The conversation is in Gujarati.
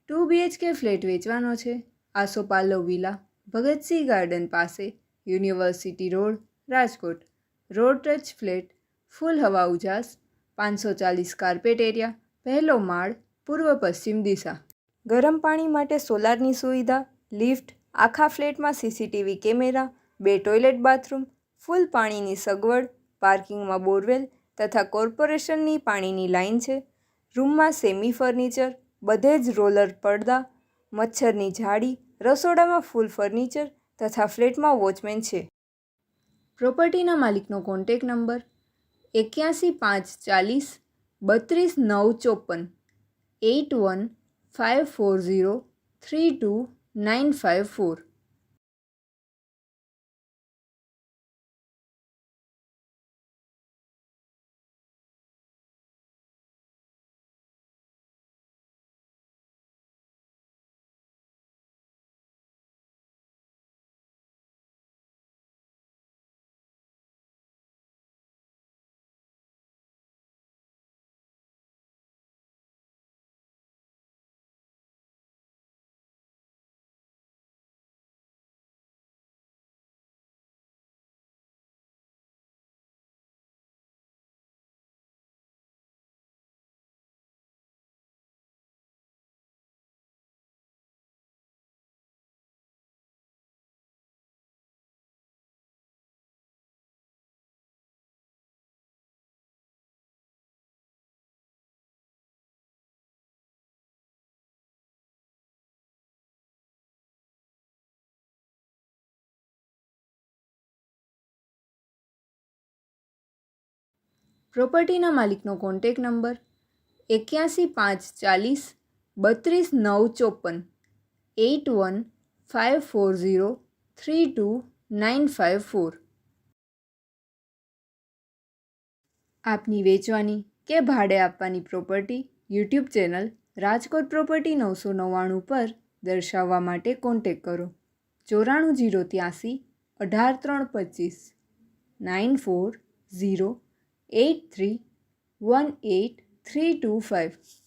2 BHK ફ્લેટ વેચવાનો છે. આસોપાલવ વિલા, ભગતસિંહ ગાર્ડન પાસે, university road, Rajkot. Road touch flat, full હવા ઉજાસ, 540 કાર્પેટ એરિયા, પહેલો માળ, પૂર્વ પશ્ચિમ દિશા. ગરમ પાણી માટે સોલારની સુવિધા, લિફ્ટ, આખા ફ્લેટમાં CCTV કેમેરા, 2 ટોયલેટ બાથરૂમ, ફૂલ પાણીની સગવડ, પાર્કિંગમાં બોરવેલ તથા કોર્પોરેશનની પાણીની લાઇન છે. રૂમમાં સેમી ફર્નિચર, બધે જ રોલર પડદા, મચ્છરની જાળી, રસોડામાં ફૂલ ફર્નિચર તથા ફ્લેટમાં વોચમેન છે. પ્રોપર્ટીના માલિકનો કોન્ટેક નંબર 81 540 32 954 81 540 32 954. પ્રોપર્ટીના માલિકનો કોન્ટેક નંબર 81 540 32 954 81 540 32 954. આપની વેચવાની કે ભાડે આપવાની property YouTube channel Rajkot property 999 પર દર્શાવવા માટે કોન્ટેક કરો. 94 083 18 325 94 083 18325.